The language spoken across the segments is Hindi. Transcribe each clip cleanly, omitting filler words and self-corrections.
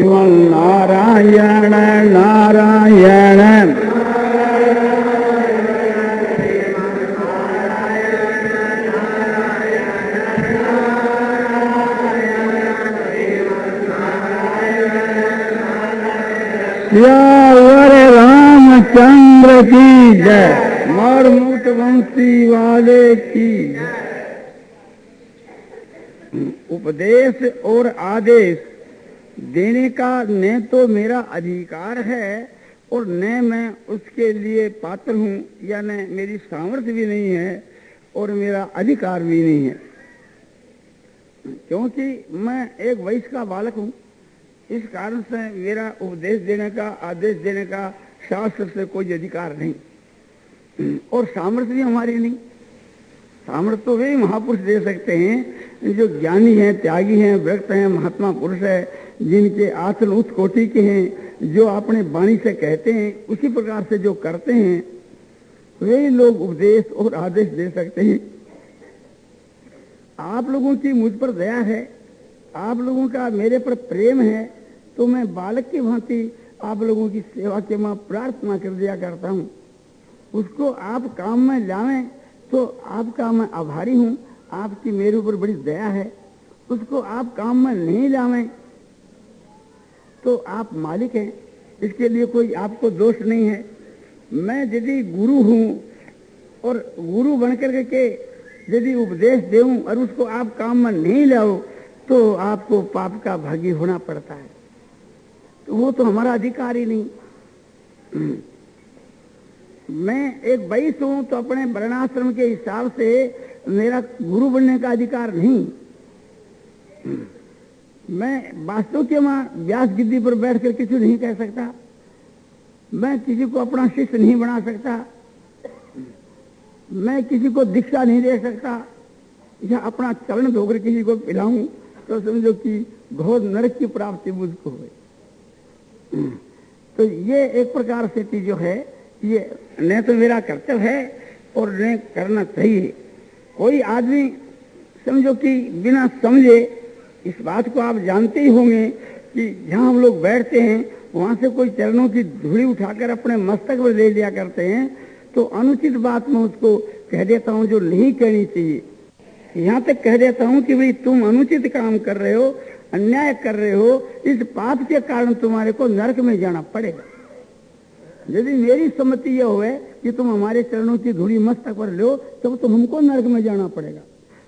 नारायण नारायण सियावर रामचंद्र की जय। मरमुट वंशी वाले की जय। उपदेश और आदेश देने का न तो मेरा अधिकार है और न मैं उसके लिए पात्र हूं, या न मेरी सामर्थ्य भी नहीं है और मेरा अधिकार भी नहीं है, क्योंकि मैं एक वयस्क का बालक हूं। इस कारण से मेरा उपदेश देने का, आदेश देने का शास्त्र से कोई अधिकार नहीं और सामर्थ्य भी हमारी नहीं। सामर्थ्य तो वे महापुरुष दे सकते हैं जो ज्ञानी हैं, त्यागी हैं, व्रत हैं, महात्मा पुरुष है, जिनके आचरण उच्च कोटि के हैं, जो अपने वाणी से कहते हैं उसी प्रकार से जो करते हैं, वे लोग उपदेश और आदेश दे सकते हैं। आप लोगों की मुझ पर दया है, आप लोगों का मेरे पर प्रेम है, तो मैं बालक की भांति आप लोगों की सेवा के मैं प्रार्थना कर दिया करता हूँ। उसको आप काम में लावें तो आपका मैं आभारी हूँ, आपकी मेरे ऊपर बड़ी दया है। उसको आप काम में नहीं लावें तो आप मालिक हैं, इसके लिए कोई आपको दोष नहीं है। मैं यदि गुरु हूँ और गुरु बनकर के यदि उपदेश दूं और उसको आप काम में नहीं लाओ तो आपको पाप का भागी होना पड़ता है, तो वो तो हमारा अधिकार ही नहीं। मैं एक वैश्य हूं तो अपने वर्णाश्रम के हिसाब से मेरा गुरु बनने का अधिकार नहीं। मैं वास्तव के वहां व्यास गिद्दी पर बैठकर किसी नहीं कह सकता, मैं किसी को अपना शिष्य नहीं बना सकता, मैं किसी को दीक्षा नहीं दे सकता, या अपना चरण धोकर किसी को पिलाऊं तो समझो कि घोर नरक की प्राप्ति मुझको हुई। तो ये एक प्रकार से चीज जो है, ये न तो मेरा कर्तव्य है और न करना चाहिए। कोई आदमी समझो कि बिना समझे, इस बात को आप जानते ही होंगे कि जहां हम लोग बैठते हैं वहां से कोई चरणों की धूली उठाकर अपने मस्तक पर ले लिया करते हैं, तो अनुचित बात मैं उसको कह देता हूं जो नहीं कहनी चाहिए। यहां तक कह देता हूं कि भाई तुम अनुचित काम कर रहे हो, अन्याय कर रहे हो, इस पाप के कारण तुम्हारे को नरक में जाना पड़ेगा। यदि मेरी सम्मति यह हुए कि तुम हमारे चरणों की धूली मस्तक पर लो तब तो हमको नरक में जाना पड़ेगा,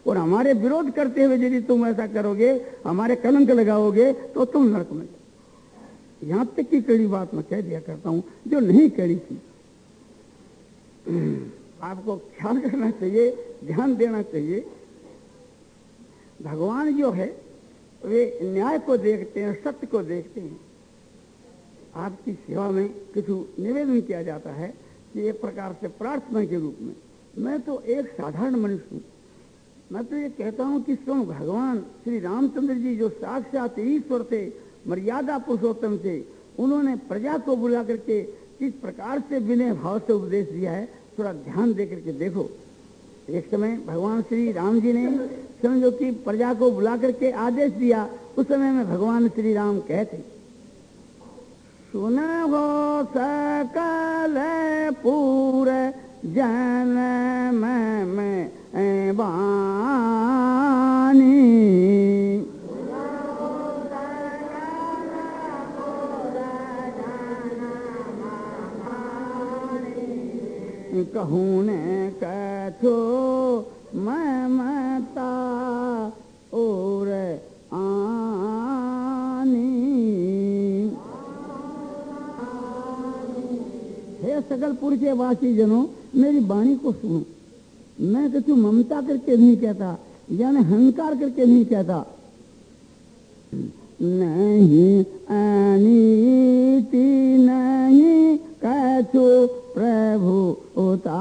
और हमारे विरोध करते हुए यदि तुम ऐसा करोगे, हमारे कलंक लगाओगे तो तुम नरक में। यहां तक की कड़ी बात मैं कह दिया करता हूं जो नहीं कड़ी थी। आपको ख्याल करना चाहिए, ध्यान देना चाहिए। भगवान जो है वे न्याय को देखते हैं, सत्य को देखते हैं। आपकी सेवा में कुछ निवेदन किया जाता है कि एक प्रकार से प्रार्थना के रूप में, मैं तो एक साधारण मनुष्य हूँ, मैं तो ये कहता हूँ कि स्वयं भगवान श्री रामचंद्र जी जो साक्षात ईश्वर थे, मर्यादा पुरुषोत्तम थे, उन्होंने प्रजा को बुला करके किस प्रकार से विनय भाव से उपदेश दिया है, थोड़ा ध्यान दे करके देखो। एक समय भगवान श्री राम जी ने समझो कि प्रजा को बुला करके आदेश दिया। उस समय में भगवान श्री राम कहते, सुन हो सकल पूरे जन्म में वाणी, कहूँ ने कथो ममता और आनी। हे सकलपुर के वासी जनों, मेरी वाणी को सुनो। मैं कछु ममता करके नहीं कहता, यानी अहंकार करके नहीं कहता। नहीं अनीति नहीं कछु प्रभु उताई,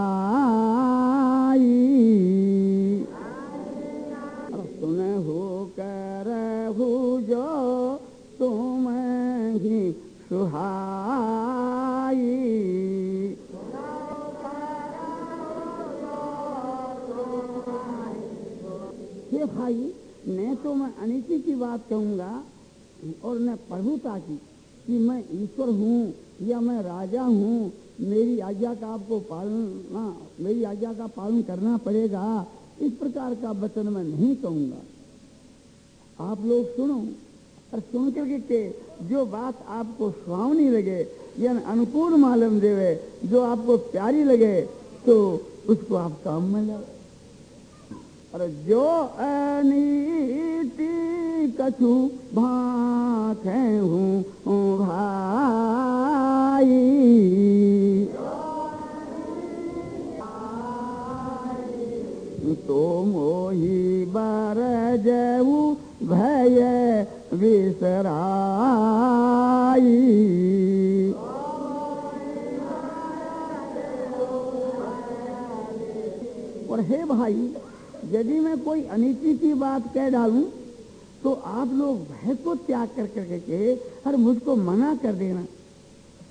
सुनहु करहु जो तुम ही सुहाई। हे भाई, मैं तो मैं अनिति की बात कहूंगा, और न प्रभुता की कि मैं ईश्वर हूँ या मैं राजा हूँ, मेरी आज्ञा का आपको पालना, मेरी आज्ञा का पालन करना पड़ेगा, इस प्रकार का वचन मैं नहीं कहूँगा। आप लोग सुनो और सुन करके के जो बात आपको सुहावनी लगे या अनुकूल मालूम देवे, जो आपको प्यारी लगे, तो उसको आप काम में लो। और जो अनीति कछु भाखे हूँ भाई, तो मोही बर जऊ भय विसराई। और हे भाई, यदि मैं कोई अनीति की बात कह डालूं तो आप लोग भय को त्याग कर करके और मुझको मना कर देना।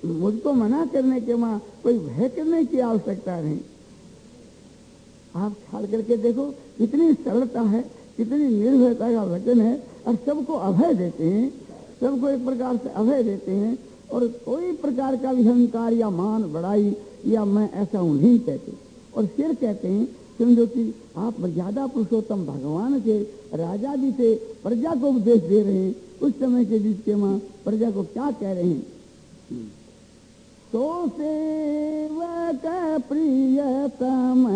मुझको मना करने के वहां कोई भय करने की आवश्यकता नहीं। आप ख्याल करके देखो, कितनी सरलता है, कितनी निर्भयता का वचन है, और सबको अभय देते हैं, सबको एक प्रकार से अभय देते हैं, और कोई प्रकार का अहंकार या मान बढ़ाई या मैं ऐसा हूं नहीं कहते। और फिर कहते हैं, समझो कि आप मर्यादा पुरुषोत्तम भगवान के राजा जी से प्रजा को उपदेश दे रहे हैं, उस समय के बीच के मां प्रजा को क्या कह रहे हैं? तो सेवक प्रियतम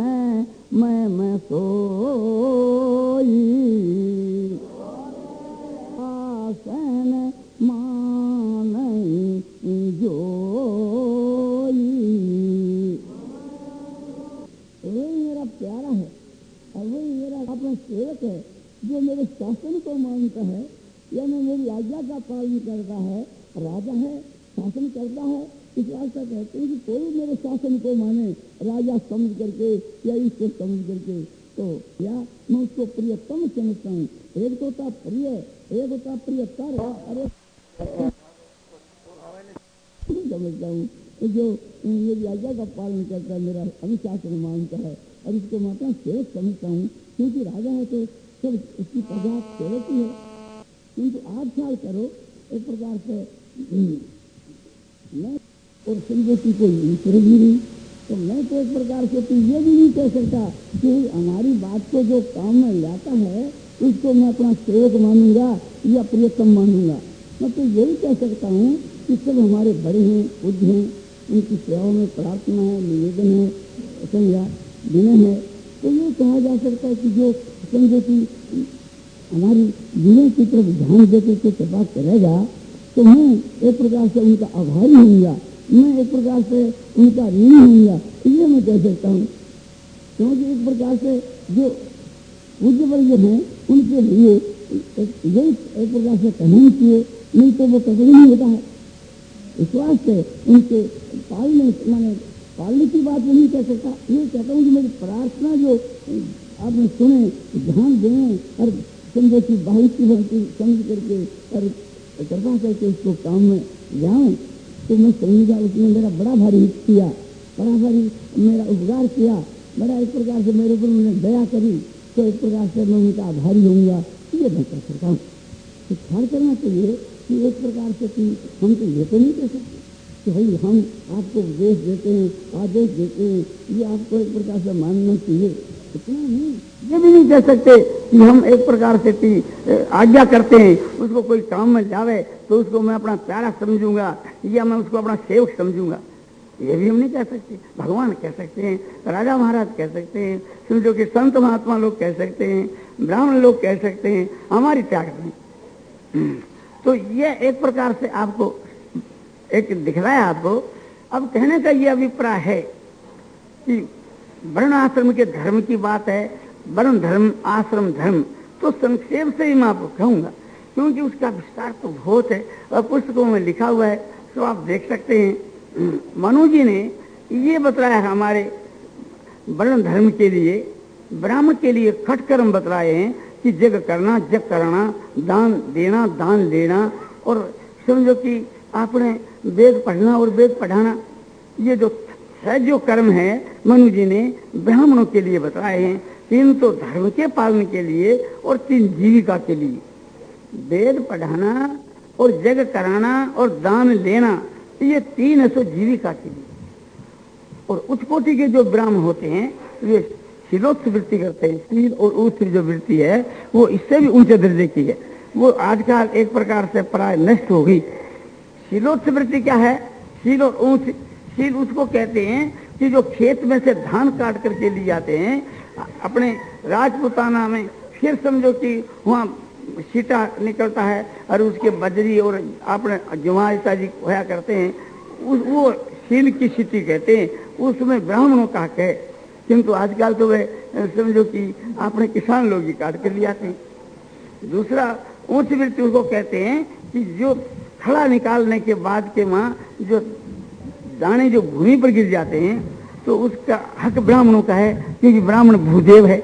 मैं सोई, आसन मानई जोई। वही मेरा प्यारा है और वही मेरा अपना सेवक है, जो मेरे शासन को मानता है या मैं मेरी आज्ञा का पालन करता है, राजा है, शासन करता है। इस वास्ते कहते हैं कि कोई मेरे शासन को माने राजा समझ करके या ईश्वर समझ करके, तो या मैं उसको प्रियतम समझता हूँ। एक होता प्रिय, एक होता प्रियतर। अरे समझता हूँ जो मेरी आज्ञा का पालन करता है, मेरा अनुशासन मानता है, और इसको मैं अपना सेवक समझता हूँ, क्योंकि राजा है तो सब उसकी प्रजा सेवक ही है। किंतु आप ख्याल करो, एक प्रकार से मैं और समझो कि कोई ईश्वर भी नहीं, तो मैं तो एक प्रकार से तो ये भी नहीं कह सकता कि हमारी बात को जो काम में लाता है उसको मैं अपना सेवक मानूंगा या प्रियतम मानूंगा। मैं तो यही कह सकता हूँ कि सब हमारे बड़े हैं, बुद्ध हैं, उनकी सेवाओं में प्रार्थना है, निवेदन है, समझा, विनय है। तो ये कहा जा सकता है कि जो समझो कि हमारी विनय की तरफ ध्यान देकर के कृपा करेगा, तो मैं एक प्रकार से उनका आभारी होऊंगा, मैं एक प्रकार से उनका ऋणी होऊंगा, ये मैं कह सकता हूँ। क्योंकि एक प्रकार से जो पूज्य वर्ग हैं उनके लिए यही एक प्रकार से कहना चाहिए, नहीं तो वो कभी नहीं होता है। इस वास्ते उनके पालने की बात नहीं कह सकता। ये कहता हूँ कि मेरी प्रार्थना जो आपने सुने, ध्यान दें और समझो कि बाहर की भक्ति समझ करके और कृपा करके उसको काम में जाऊं, तो मैं समझूंगा उसने मेरा बड़ा भारी हित किया, बड़ा भारी मेरा उपकार किया, बड़ा एक प्रकार से मेरे ऊपर उन्होंने दया करी, तो एक प्रकार से मैं उनका आभारी होऊंगा। ये मैं कह सकता हूँ। तो ख्याल करना चाहिए कि एक प्रकार से कि हम तो ये तो नहीं कह सकते कि भाई हम आपको उपदेश देते हैं, आदेश देते हैं, ये आपको एक प्रकार से मानना चाहिए, इतना नहीं। ये भी नहीं कह सकते कि हम एक प्रकार से आज्ञा करते हैं, उसको कोई काम में जावे तो उसको मैं अपना प्यारा समझूंगा या मैं उसको अपना सेवक समझूंगा, ये भी हम नहीं कह सकते। भगवान कह सकते हैं, राजा महाराज कह सकते हैं, समझो कि संत महात्मा लोग कह सकते हैं, ब्राह्मण लोग कह सकते हैं, हमारी त्याग नहीं। तो ये एक प्रकार से आपको एक दिख रहा है आपको। अब कहने का ये अभिप्राय है कि वर्ण आश्रम के धर्म की बात है, वर्ण धर्म आश्रम धर्म, तो संक्षेप से ही मैं आपको कहूंगा, क्योंकि उसका विस्तार तो बहुत है और पुस्तकों में लिखा हुआ है, तो आप देख सकते हैं। मनु जी ने ये बतलाया हमारे वर्ण धर्म के लिए, ब्राह्मण के लिए खट कर्म बतलाए हैं कि जग करना, जग करना, दान देना, दान लेना, और समझो कि आपने वेद पढ़ना और वेद पढ़ाना, ये जो जो कर्म है मनु जी ने ब्राह्मणों के लिए बताए हैं। 3 तो धर्म के पालन के लिए और 3 जीविका के लिए। वेद पढ़ाना और जग कराना और दान लेना, ये तीन है सो जीविका के लिए। और उच्च कोटि के जो ब्राह्मण होते हैं वे शीलोत्स वृत्ति करते हैं। शील और उच्च जो वृत्ति है वो इससे भी ऊंचे दर्जे की है, वो आजकल एक प्रकार से प्राय नष्ट हो गई। शीलोत्स वृत्ति क्या है? शील और ऊंच। शील उसको कहते हैं कि जो खेत में से धान काट करके लिए जाते हैं अपने राजपुताना में, फिर समझो कि वहाँ सीटा निकलता है और उसके बजरी और अपने जुआ इत्यादि होया करते हैं, वो शील की सीटी कहते हैं, उसमें ब्राह्मणों का हक है। किंतु आजकल तो वे समझो कि अपने किसान लोग ही काट कर ले आते हैं। दूसरा उच्च वृत्ति उसको कहते हैं कि जो थड़ा निकालने के बाद के वहाँ जो दाने जो भूमि पर गिर जाते हैं तो उसका हक ब्राह्मणों का है, क्योंकि ब्राह्मण भूदेव है।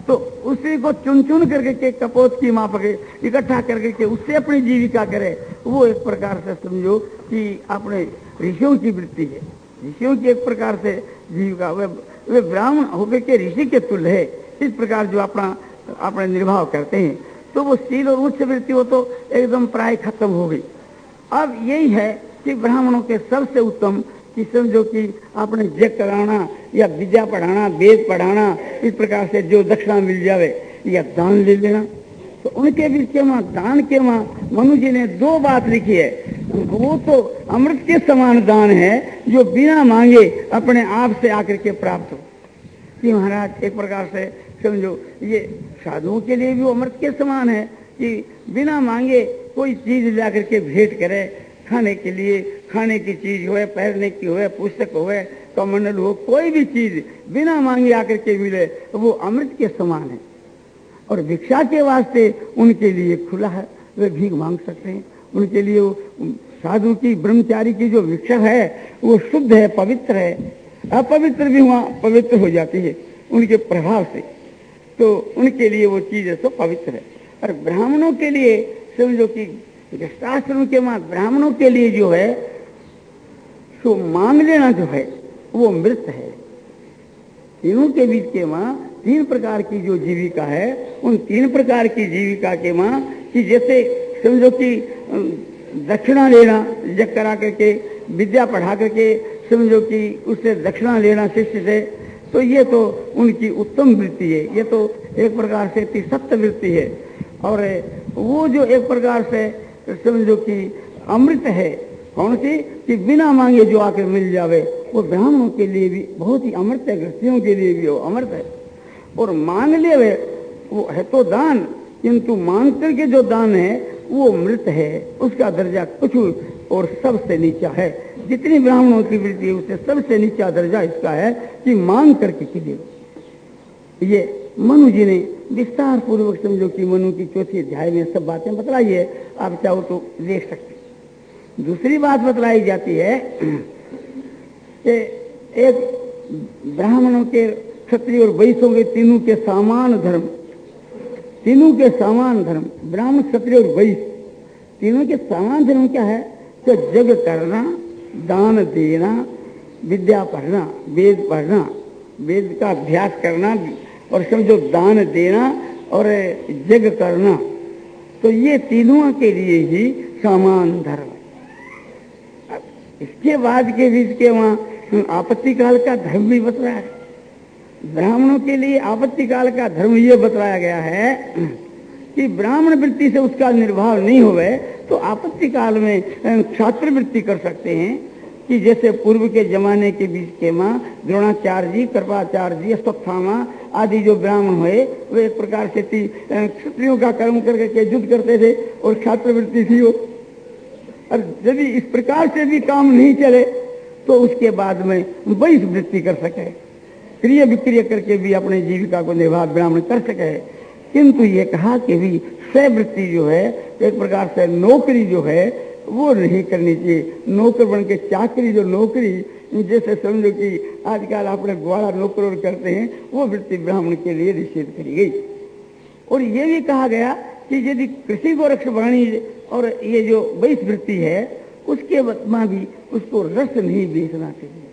तो उसी को चुन चुन करके के कपोत की माप के इकट्ठा करके के उससे अपनी जीविका करे, वो एक प्रकार से समझो कि अपने ऋषियों की वृत्ति है। ऋषियों की एक प्रकार से जीविका, वे ब्राह्मण होकर के ऋषि के तुल्य है। इस प्रकार जो अपना निर्वाह करते हैं, तो वो शील और उच्च वृत्ति हो तो एकदम प्राय खत्म हो गई। अब यही है कि ब्राह्मणों के सबसे उत्तम कि समझो कि आपने जग कराना या विद्या पढ़ाना, वेद पढ़ाना, इस प्रकार से जो दक्षिणा मिल जावे या दान ले लेना। तो उनके बीच के वहाँ दान के वहाँ मनु जी ने दो बात लिखी है। वो तो अमृत के समान दान है जो बिना मांगे अपने आप से आकर के प्राप्त हो। कि महाराज एक प्रकार से समझो ये साधुओं के लिए भी वो अमृत के समान है कि बिना मांगे कोई चीज ला करके भेंट करे, खाने के लिए खाने की चीज हो, पहनने की हो, पुस्तक हो, कमंडल हो, कोई भी चीज बिना मांगे आकर के मिले, वो अमृत के समान है। और भिक्षा के वास्ते उनके लिए खुला है, वे भीख मांग सकते हैं। उनके लिए वो साधु की ब्रह्मचारी की जो भिक्षा है वो शुद्ध है, पवित्र है। अपवित्र भी वहाँ पवित्र हो जाती है उनके प्रभाव से, तो उनके लिए वो चीज है तो पवित्र है। और ब्राह्मणों के लिए समझो कि शास्त्रों के मां ब्राह्मणों के लिए जो है सो मांग लेना जो है वो मृत है। तीनों के बीच के मां तीन प्रकार की जो जीविका है, उन तीन प्रकार की जीविका के मां कि जैसे समझो कि दक्षिणा लेना, जग करा करके विद्या पढ़ा करके समझो कि उससे दक्षिणा लेना शिष्य से, तो ये तो उनकी उत्तम वृत्ति है। ये तो एक प्रकार से तिसत्य वृत्ति है। और वो जो एक प्रकार से समझो कि अमृत है, कौन सी कि बिना मांगे जो आकर मिल जावे, वो ब्राह्मणों के लिए भी बहुत ही अमृत है, गृहस्थियों के लिए भी वो अमृत है। और मांग ले वे वो है तो दान, किंतु मांग करके जो दान है वो मृत है, उसका दर्जा कुछ और सबसे नीचा है। जितनी ब्राह्मणों की वृत्ति है उससे सबसे नीचा दर्जा इसका है कि मांग करके खिले। ये मनु जी ने विस्तार पूर्वक समझो कि मनु की चौथी अध्याय में सब बातें बतलाई है, आप चाहो तो देख सकते। दूसरी बात बतलाई जाती है कि एक ब्राह्मणों के, क्षत्रिय और वैश्यों के तीनों के समान धर्म, तीनों के समान धर्म, ब्राह्मण क्षत्रिय और वैश्य तीनों के समान धर्म क्या है? तो जग करना, दान देना, विद्या पढ़ना, वेद पढ़ना, वेद का अभ्यास करना और समझो दान देना और जग करना, तो ये तीनों के लिए ही समान धर्म है। इसके बाद के बीच के वहाँ आपत्ति काल का धर्म भी बतलाया है। ब्राह्मणों के लिए आपत्ति काल का धर्म ये बतलाया गया है कि ब्राह्मण वृत्ति से उसका निर्वाह नहीं होवे तो आपत्ति काल में क्षात्र वृत्ति कर सकते हैं। कि जैसे पूर्व के जमाने के बीच के माँ द्रोणाचार्य जी, कृपाचार्य जी, अश्वत्थामा आदि जो ब्राह्मण हुए वे एक प्रकार से क्षत्रियों का कर्म करके युद्ध करते थे और छात्र वृत्ति थी वो। और यदि इस प्रकार से भी काम नहीं चले तो उसके बाद में वैश्य वृत्ति कर सके, क्रिय विक्रिय करके भी अपने जीविका को निर्वाह ब्राह्मण कर सके। किंतु ये कहा कि भी स्ववृत्ति जो है एक प्रकार से नौकरी जो है वो नहीं करनी चाहिए। नौकर बन के चाकरी, जो नौकरी जैसे समझो कि आजकल अपने ग्वाला नौकर करते हैं, वो वृत्ति ब्राह्मण के लिए निषेध करी गई। और ये भी कहा गया कि यदि कृषि को रक्ष वाणिज्य और ये जो वैश्य वृत्ति है उसके में भी उसको रस नहीं बेचना चाहिए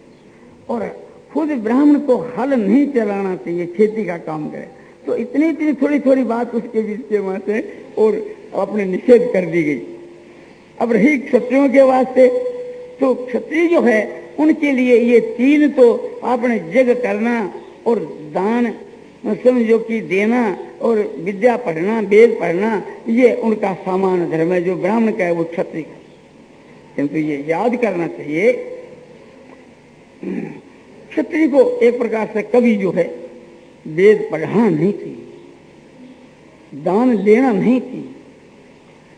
और खुद ब्राह्मण को हल नहीं चलाना चाहिए, खेती का काम करे। तो इतनी इतनी थोड़ी थोड़ी बात उसके बीच के वहां से और अपने निषेध कर दी गई। अब रही क्षत्रियों के वास्ते, तो क्षत्रिय जो है उनके लिए ये तीन तो आपने जग करना और दान समझो कि देना और विद्या पढ़ना, वेद पढ़ना, ये उनका सामान्य धर्म है। जो ब्राह्मण का है वो क्षत्रिय का। किंतु ये याद करना चाहिए, क्षत्रिय को एक प्रकार से कभी जो है वेद पढ़ना नहीं थी, दान लेना नहीं थी,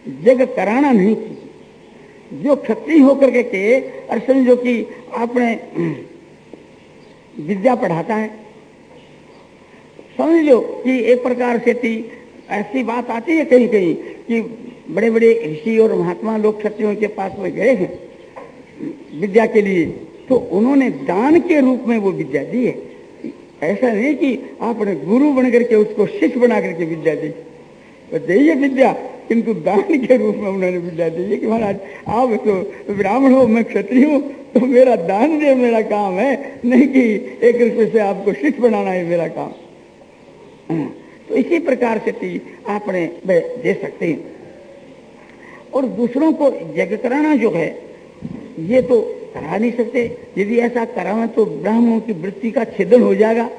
जग कराना नहीं थी। जो क्षत्रिय होकर के और समझो कि आपने विद्या पढ़ाता है, समझ लो कि एक प्रकार से थी ऐसी बात आती है कहीं कहीं कि बड़े बड़े ऋषि और महात्मा लोग क्षत्रियों के पास में गए हैं विद्या के लिए, तो उन्होंने दान के रूप में वो विद्या दी है। ऐसा नहीं कि आपने गुरु बन करके उसको शिष्य बना करके विद्या दी, तो दी है विद्या, किंतु दान के रूप में उन्होंने विद्या दी है कि महाराज आप तो ब्राह्मण हो, मैं क्षत्रिय हूँ, तो मेरा दान दे मेरा काम है, नहीं कि 1 रुपये से आपको शिष्य बनाना है मेरा काम। तो इसी प्रकार से आपने दे सकते हैं। और दूसरों को जग कराना जो है ये तो करा नहीं सकते। यदि ऐसा कराना तो ब्राह्मणों की वृत्ति का छेदन हो जाएगा,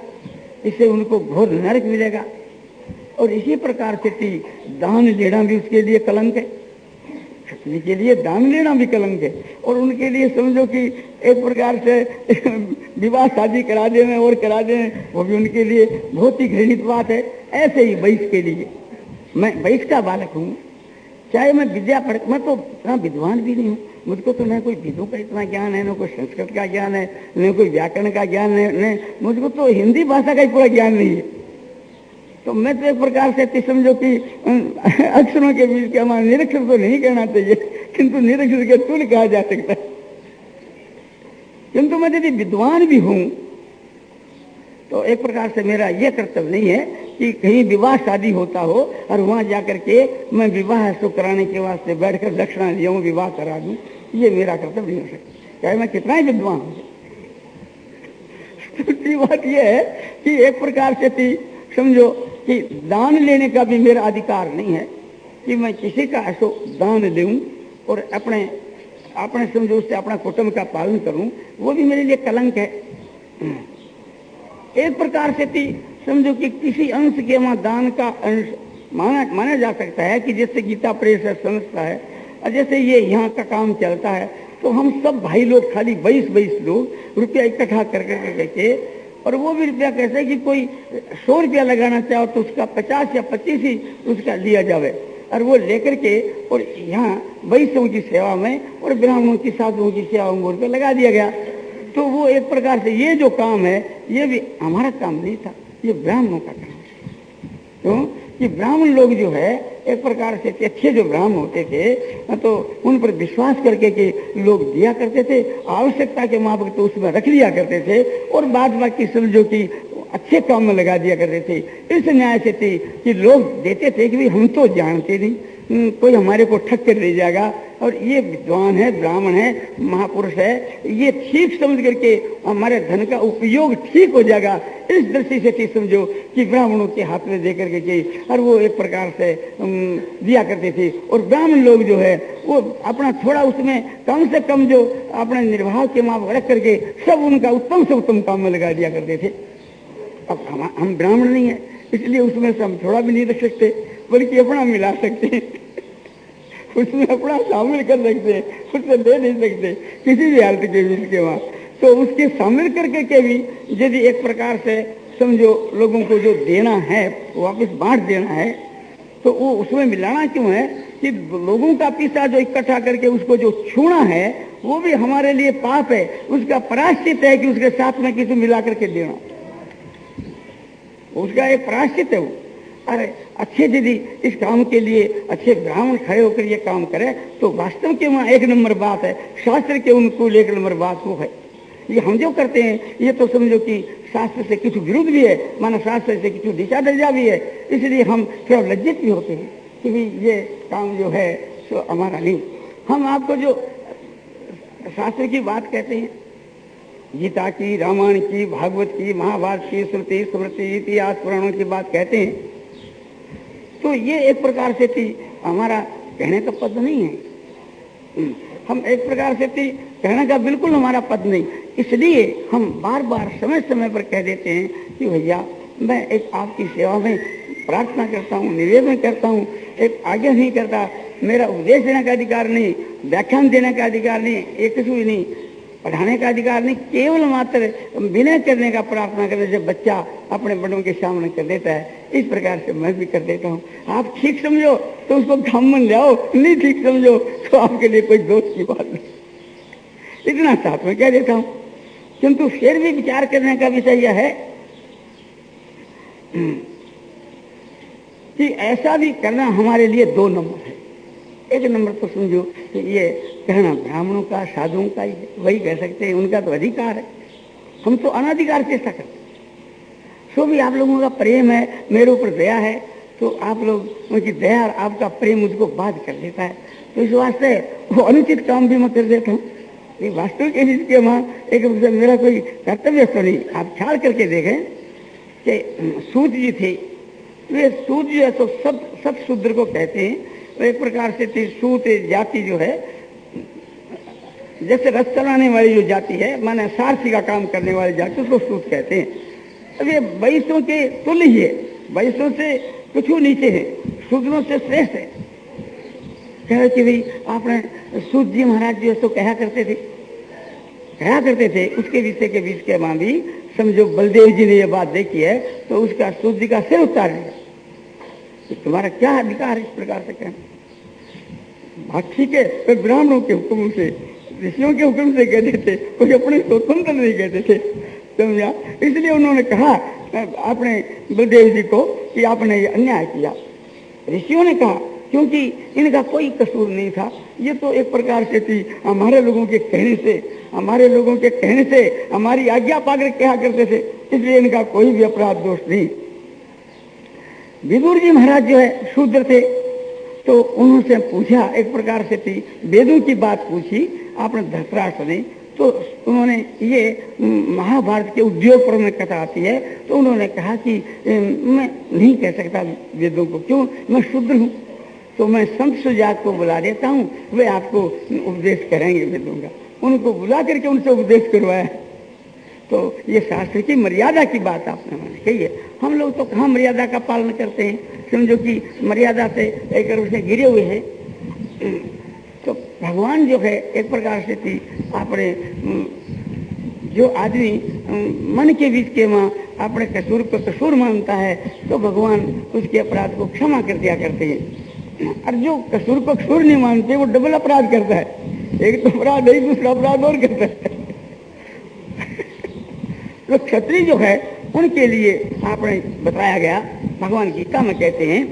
इससे उनको घोर नरक मिलेगा। और इसी प्रकार से दान लेना भी उसके लिए कलंक है, क्षत्रिय के लिए दान लेना भी कलंक है। और उनके लिए समझो कि एक प्रकार से विवाह शादी करा देना और करा देना, वो भी उनके लिए बहुत ही घृणित बात है। ऐसे ही वैश्य के लिए, मैं वैश्य का बालक हूँ, चाहे मैं विद्या पढ़, मैं तो इतना विद्वान भी नहीं हूँ, मुझको तो न कोई वेदों का इतना ज्ञान है, न कोई संस्कृत का ज्ञान है, न कोई व्याकरण का ज्ञान है, मुझको तो हिंदी भाषा का ही पूरा ज्ञान नहीं है। तो मैं तो एक प्रकार से समझो कि अक्षरों के बीच के हमारा निरक्षर तो नहीं कहना चाहिए, किंतु निरक्षर के तुल्य कहा जा सकता है। किंतु मैं यदि विद्वान भी हूं तो एक प्रकार से मेरा यह कर्तव्य नहीं है कि कहीं विवाह शादी होता हो और वहां जाकर के मैं विवाह सो कराने के वास्ते बैठकर दक्षिणा लिया हूं, विवाह करा दूं, ये मेरा कर्तव्य नहीं हो सकता, चाहे मैं कितना ही विद्वान हूं। दूसरी बात यह है कि एक प्रकार से समझो कि दान लेने का भी मेरा अधिकार नहीं है कि मैं किसी का ऐसो दान दूं और अपने समझो उससे अपना कुटुंब का पालन करूं, वो भी मेरे लिए कलंक है। एक प्रकार से समझो कि किसी अंश के वहां दान का अंश माना जा सकता है कि जैसे गीता प्रेस है, संस्था है, और जैसे ये यहाँ का काम चलता है, तो हम सब भाई लोग खाली 22 लोग रुपया इकट्ठा करके, और वो भी रुपया कैसे कि कोई 100 रुपया लगाना चाहो तो उसका 50 या 25 ही उसका लिया जावे, और वो लेकर के और यहाँ वैश्यों की सेवा में और ब्राह्मणों की साधुओं की सेवा में रुपया लगा दिया गया। तो वो एक प्रकार से ये जो काम है ये भी हमारा काम नहीं था, ये ब्राह्मणों का काम है। क्यों कि ब्राह्मण लोग जो है एक प्रकार से अच्छे जो ब्राह्मण होते थे तो उन पर विश्वास करके के लोग दिया करते थे, आवश्यकता के माफक तो उसमें रख लिया करते थे, और बाद बाकी समझो कि अच्छे काम में लगा दिया करते थे। इस न्याय से थी कि लोग देते थे कि हम तो जानते नहीं, कोई हमारे को ठग कर ले जाएगा, और ये विद्वान है, ब्राह्मण है, महापुरुष है, ये ठीक समझ करके हमारे धन का उपयोग ठीक हो जाएगा। इस दृष्टि से थी समझो कि ब्राह्मणों के हाथ में दे करके की, और वो एक प्रकार से दिया करते थे। और ब्राह्मण लोग जो है वो अपना थोड़ा उसमें कम से कम जो अपने निर्वाह के माप रख करके सब उनका उत्तम से उत्तम काम में लगा दिया करते थे। अब हम ब्राह्मण नहीं है, इसलिए उसमें से हम थोड़ा भी नहीं रख सकते, बल्कि अपना मिला सकते हैं, उसमें अपना शामिल कर सकते हैं, उससे ले नहीं सकते किसी भी हालत के बीच के वहां। तो उसके शामिल करके के भी यदि एक प्रकार से समझो लोगों को जो देना है वापस बांट देना है, तो वो उसमें मिलाना क्यों है कि लोगों का पैसा जो इकट्ठा करके उसको जो छूना है वो भी हमारे लिए पाप है। उसका प्रायश्चित है कि उसके साथ में किसी मिला करके देना, उसका एक प्रायश्चित है वो। अरे अच्छे यदि इस काम के लिए अच्छे ब्राह्मण खड़े होकर ये काम करे तो वास्तव के वहां 1 नंबर बात है, शास्त्र के उनको 1 नंबर बात वो है। ये हम जो करते हैं ये तो समझो कि शास्त्र से कुछ विरुद्ध भी है, माना शास्त्र से कुछ दिशा दर्जा भी है, इसलिए हम थोड़ा लज्जित भी होते हैं कि ये काम जो है सो हमारा नहीं। हम आपको जो शास्त्र की बात कहते हैं गीता की, रामायण की, भागवत की, महाभारत की, श्रुति स्मृति इतिहास पुराणों की बात कहते हैं, तो ये एक प्रकार से थी हमारा कहने का पद नहीं है। हम एक प्रकार से थी कहने का बिल्कुल हमारा पद नहीं, इसलिए हम बार बार समय समय पर कह देते हैं कि भैया मैं एक आपकी सेवा में प्रार्थना करता हूँ, निवेदन करता हूँ, एक आज्ञा नहीं करता, मेरा उपदेश देने का अधिकार नहीं, व्याख्यान देने का अधिकार नहीं, एक कुछ भी नहीं, पढ़ाने का अधिकार नहीं, केवल मात्र विनय करने का प्रार्थना करने से बच्चा अपने बड़ों के सामने कर देता है, इस प्रकार से मैं भी कर देता हूँ। आप ठीक समझो तो उसको घमंड जाओ, नहीं ठीक समझो तो आपके लिए कोई दोष की बात नहीं, इतना साथ में कह देता हूँ। किंतु फिर भी विचार करने का विषय यह है कि ऐसा भी करना हमारे लिए दो नंबर है। एक नंबर तो समझो कि ये कहना ब्राह्मणों का, साधुओं का ही है, वही कह सकते हैं, उनका तो अधिकार है, हम तो अनाधिकार चेष्टा करते हैं। सो भी आप लोगों का प्रेम है, मेरे ऊपर दया है, तो आप लोग उनकी दया और आपका प्रेम मुझको बाध कर देता है, तो इस वास्ते वो अनुचित काम भी मैं कर देता हूँ। वास्तविक इसके वहाँ एक मेरा कोई कर्तव्य तो नहीं। आप ख्याल करके देखें कि सूत जी थे, वे सूत जो है तो सब शूद्र को कहते हैं, तो एक प्रकार से थी सूत जाति जो है, जैसे रथ चलाने वाली जो जाति है, माने सारथी का काम करने वाली जाति, उसको सूत कहते हैं। अब ये वैश्यों के तुल्य ही है, वैश्यों से कुछ नीचे है, शूद्रों से श्रेष्ठ है। कह कि भाई आपने सूत जी महाराज जो है तो कहा करते थे, उसके विषय के बीच के वहां भी समझो बलदेव जी ने ये बात देखी है, तो उसका सूत जी का सिर उतार लिया, तुम्हारा क्या अधिकार है इस प्रकार से कहना। बात ठीक है, तो ब्राह्मणों के हुक्म से, ऋषियों के हुक्म से कहते थे, कोई अपने स्वतंत्र नहीं कहते थे, समझा। इसलिए उन्होंने कहा अपने बलदेव जी को कि आपने ये अन्याय किया। ऋषियों ने कहा क्योंकि इनका कोई कसूर नहीं था, ये तो एक प्रकार से थी हमारे लोगों के कहने से हमारी आज्ञा पाकर कहा करते थे, इसलिए इनका कोई भी अपराध दोष नहीं। विदुर जी महाराज जो है शूद्र थे, तो उन्होंने पूछा, एक प्रकार से थी वेदों की बात पूछी आपने धृतराष्ट्र ने, तो उन्होंने ये महाभारत के उद्योग पर में कथा आती है, तो उन्होंने कहा कि मैं नहीं कह सकता वेदों को, क्यों, मैं शूद्र हूँ, तो मैं संत सुजात को बुला देता हूँ, वे आपको उपदेश करेंगे वेदों का। उनको बुला करके उनसे उपदेश करवाया। तो ये शास्त्र की मर्यादा की बात आपने मैंने कही है। हम लोग तो कहाँ मर्यादा का पालन करते हैं, समझो कि मर्यादा से एक रूप से गिरे हुए हैं। तो भगवान जो है एक प्रकार से थी अपने जो आदमी मन के बीच के माँ अपने कसूर को कसूर मानता है, तो भगवान उसके अपराध को क्षमा कर दिया करते हैं। और जो कसूर को कसूर नहीं मानते वो डबल अपराध करता है, एक तो अपराध नहीं दूसरा अपराध और करता है। तो क्षत्रिय जो है उनके लिए आपने बताया गया, भगवान गीता में कहते हैं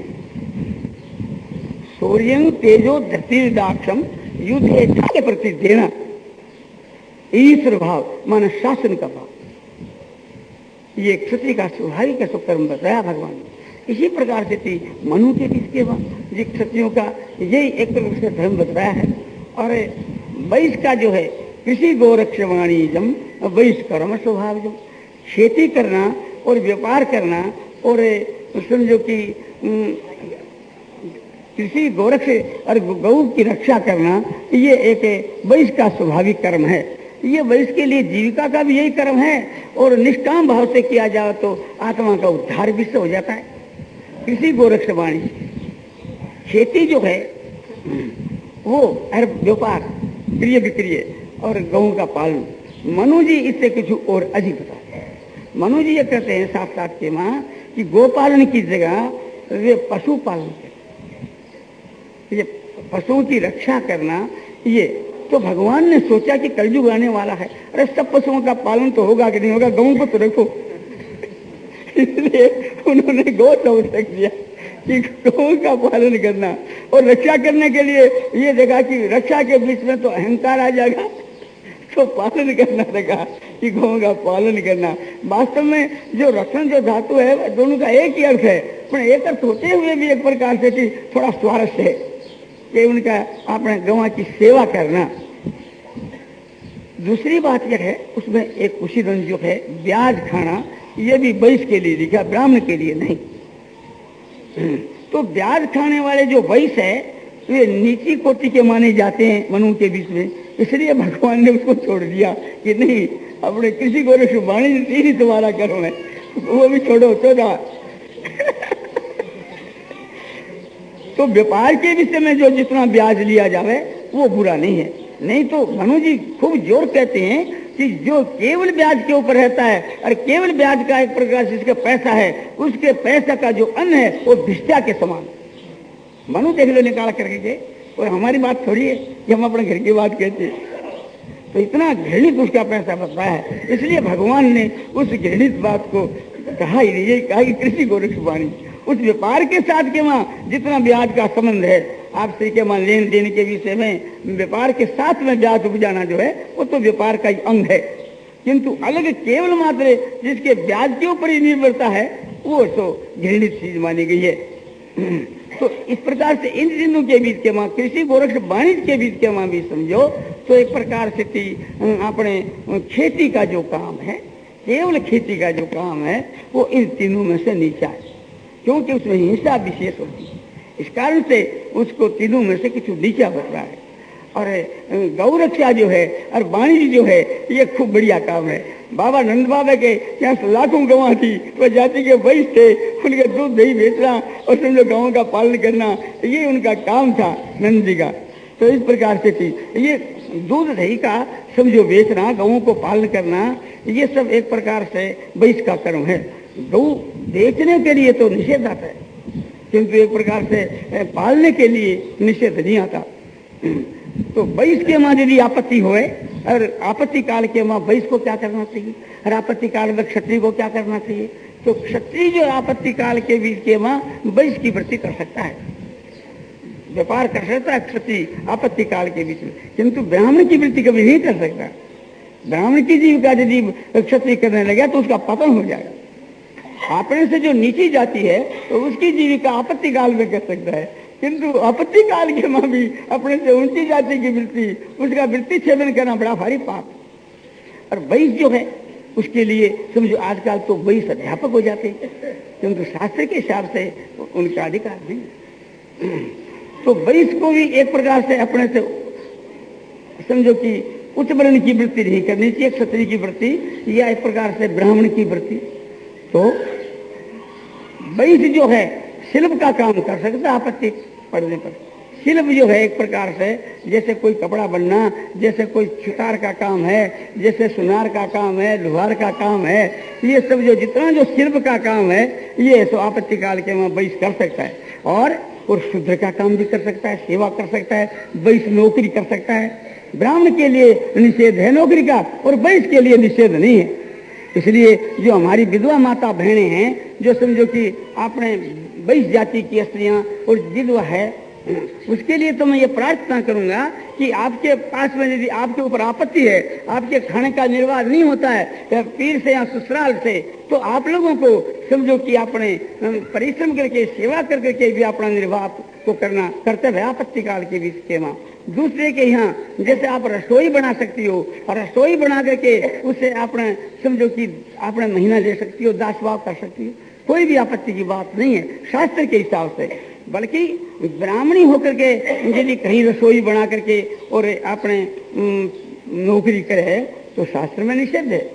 सूर्यं तेजो धृतिर्दाक्षम युद्ध के प्रति देना, ईश्वर भाव माना शासन का भाव, ये क्षत्रिय का स्वाभाविक कर्म बताया भगवान ने। इसी प्रकार से थी मनु के बीच के ये क्षत्रियों का यही एक तरह से धर्म बताया है। और वैश्य का जो है कृषि गोरक्षवाणिज्यम वैश्य कर्म स्वभाव, खेती करना और व्यापार करना और समझो कि कृषि गोरक्ष और गौ की रक्षा करना, ये एक वैश्य का स्वाभाविक कर्म है। ये वैश्य के लिए जीविका का भी यही कर्म है, और निष्काम भाव से किया जाए तो आत्मा का उद्धार भी हो जाता है। कृषि गोरक्षवाणी, खेती जो है वो व्यापार क्रिय विक्रिय और गऊ का पालन। मनु जी इससे कुछ और अधिक बताते हैं। मनु जी ये कहते हैं साथ साथ के माँ कि गोपालन की जगह वे पशु पालन करते, ये पशुओं की रक्षा करना, ये तो भगवान ने सोचा कि कलयुग आने वाला है, अरे सब पशुओं का पालन तो होगा कि नहीं होगा, गऊ को तो रखो। इसलिए उन्होंने गौ संरक्षक दिया कि गौ का पालन करना, और रक्षा करने के लिए ये देखा कि रक्षा के बीच में तो अहंकार आ जाएगा, तो पालन करना लगा कि गौ का पालन करना। वास्तव में जो रक्षण जो धातु है दोनों का एक ही अर्थ है, पर एक अर्थ होते हुए भी एक प्रकार से कि थोड़ा स्वारस्य है कि उनका अपने गौ की सेवा करना। दूसरी बात यह है, उसमें एक उसी दिन जो है ब्याज खाना, ये भी वैश्य के लिए लिखा, ब्राह्मण के लिए नहीं। तो ब्याज खाने वाले जो वैश्य है वे नीची कोटि के माने जाते हैं मनु के बीच में, इसलिए भगवान ने उसको छोड़ दिया कि नहीं, अपने कृषि गोरक्ष वाणिज्य ही तुम्हारा कर्म है, वो भी छोड़ो, छोड़ा। तो व्यापार के विषय में जो जितना ब्याज लिया जावे वो बुरा नहीं है। नहीं तो मनु जी खूब जोर कहते हैं कि जो केवल ब्याज के ऊपर रहता है और केवल ब्याज का एक प्रकार से जिसका पैसा है, उसके पैसा का जो अन्न है वो भिक्षा के समान। मनु देख लो निकाल करके गए, और हमारी बात थोड़ी है कि हम अपने घर की बात कहते हैं। तो इतना घृणित उसका पैसा बचता है, इसलिए भगवान ने उस घृणित बात को कहा ही नहीं, कहा कि कृषि गोरक्ष वाणिज्य, उस व्यापार के साथ के वहां जितना ब्याज का संबंध है आपसे के वहां लेन देन के विषय में, व्यापार के साथ में ब्याज उपजाना जो है वो तो व्यापार का ही अंग है। किंतु अलग केवल मात्र जिसके ब्याज के ऊपर ही निर्भरता है वो तो घृणित चीज मानी गई है। तो इस प्रकार से इन दिनों के बीच के वहां कृषि गोरक्ष वाणिज्य के बीच के वहां भी समझो तो एक प्रकार से अपने खेती का जो काम है, केवल खेती का जो काम है वो इन तीनों में से नीचा है, क्योंकि उसमें हिंसा विशेष होती है। इस कारण से उसको तीनों में से कुछ नीचा बच रहा है। और गौ रक्षा जो है और वाणिज्य जो है ये खूब बढ़िया काम है। बाबा नंद बाबा के यहाँ लाखों गवां थी, वह जाति के वैश्य थे, उनके दूध दही बेचना और समझो गाँव का पालन करना, ये उनका काम था नंद जी का। तो इस प्रकार से थी ये दूध दही का समझो बेचना, गऊ को पालन करना, ये सब एक प्रकार से वैश्य का कर्म है। गऊ बेचने के लिए तो निषेध आता है, किंतु एक प्रकार से पालने के लिए निषेध नहीं आता। तो वैश्य के मां यदि आपत्ति होए और आपत्ति काल के मां वैश्य को क्या करना चाहिए और आपत्ति काल में क्षत्रिय को क्या करना चाहिए? तो क्षत्रिय जो आपत्ति काल के बीच के मां वैश्य की वृत्ति कर सकता है, व्यापार कर सकता है क्षत्रिय आपत्ति काल के बीच में, किंतु ब्राह्मण की वृत्ति कभी नहीं कर सकता। ब्राह्मण की जीविका यदि क्षत्रिय करने लगा तो उसका पतन हो जाएगा। अपने से जो नीची जाति है तो उसकी जीविका आपत्ति काल में कर सकता है, किंतु आपत्ति काल के मां भी अपने से ऊंची जाति की वृत्ति, उसका वृत्ति छेदन करना बड़ा भारी पाप। और वैश्य जो है उसके लिए समझो आजकल तो वैश्य अध्यापक हो जाते हैं, किंतु शास्त्र के हिसाब से उनका अधिकार नहीं। तो वैश्य को भी एक प्रकार से अपने से समझो कि उच्च वर्ण की वृत्ति नहीं करनी चाहिए, क्षत्रिय की वृत्ति या एक प्रकार से ब्राह्मण की वृत्ति। तो वैश्य जो है शिल्प का काम कर सकता है आपत्ति पड़ने पर। शिल्प जो है एक प्रकार से जैसे कोई कपड़ा बनना, जैसे कोई सुतार का काम है, जैसे सुनार का काम है, लोहार का काम है, ये सब जो जितना जो शिल्प का काम है ये तो आपत्ति काल के वहां वैश्य कर सकता है। और शूद्र का काम भी कर सकता है, सेवा कर सकता है, वैश्य नौकरी कर सकता है। ब्राह्मण के लिए निषेध है नौकरी का और वैश्य के लिए निषेध नहीं है। इसलिए जो हमारी विधवा माता बहनें हैं, जो समझो कि अपने वैश्य जाति की स्त्रियां और विधवा है, उसके लिए तो मैं ये प्रार्थना करूंगा कि आपके पास में यदि आपके ऊपर आपत्ति है, आपके खाने का निर्वाह नहीं होता है पीर से या ससुराल से, तो आप लोगों को समझो कि अपने परिश्रम करके सेवा करके भी अपना निर्वाह को करना कर्तव्य है आपत्ति काल के बीच के मां। दूसरे के यहाँ जैसे आप रसोई बना सकती हो और रसोई बना करके उससे अपने समझो कि अपना महीना ले सकती हो, दासभाव कर सकती हो, कोई भी आपत्ति की बात नहीं है शास्त्र के हिसाब से। बल्कि ब्राह्मणी होकर के यदि कहीं रसोई बना करके और अपने नौकरी करे तो शास्त्र में निषेध है।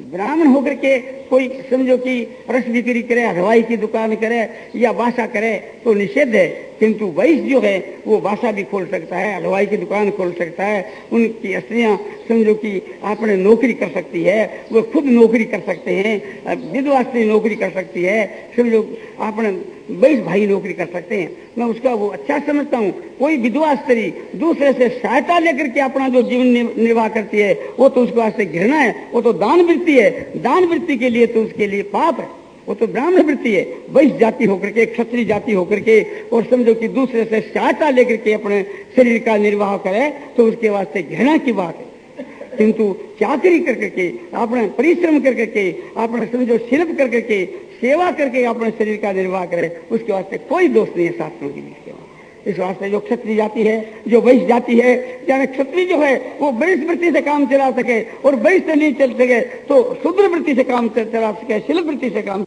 ब्राह्मण होकर के कोई समझो कि रस बिक्री करे, हलवाई की दुकान करे या वासा करे तो निषेध है, किंतु वैश्य जो है वो वासा भी खोल सकता है, हलवाई की दुकान खोल सकता है। उनकी स्त्रियां समझो कि अपने नौकरी कर सकती है, वो खुद नौकरी कर सकते हैं, विधवा स्त्री नौकरी कर सकती है, समझो अपने वैश्य भाई नौकरी कर सकते हैं। मैं उसका वो अच्छा समझता हूँ। कोई विधवा स्त्री दूसरे से सहायता लेकर के अपना जो जीवन निर्वाह करती है वो तो उसके वास्ते घृणा है, वो तो दान वृत्ति है। दान वृत्ति के लिए तो उसके लिए पाप है, वो तो ब्राह्मण वृत्ति है। वैश्य जाति होकर के, क्षत्रिय जाति होकर के और समझो कि दूसरे से सहायता लेकर के अपने शरीर का निर्वाह करे तो उसके वास्ते घृणा की बात है। किंतु चाकरी करके, अपने परिश्रम करके, अपने समझो शिल्प करके, सेवा करके अपने शरीर का निर्वाह करे, उसके वास्ते कोई दोष नहीं है शास्त्रों के बीच के। इस वास्ते जो क्षत्रिय जाति है, जो वैश्य जाति है, यानी क्षत्रिय जो है वो वैश्य वृत्ति से काम चला सके और वैश्य से नहीं चल सके तो शूद्र वृत्ति से काम चला सके, शिल्प वृत्ति से काम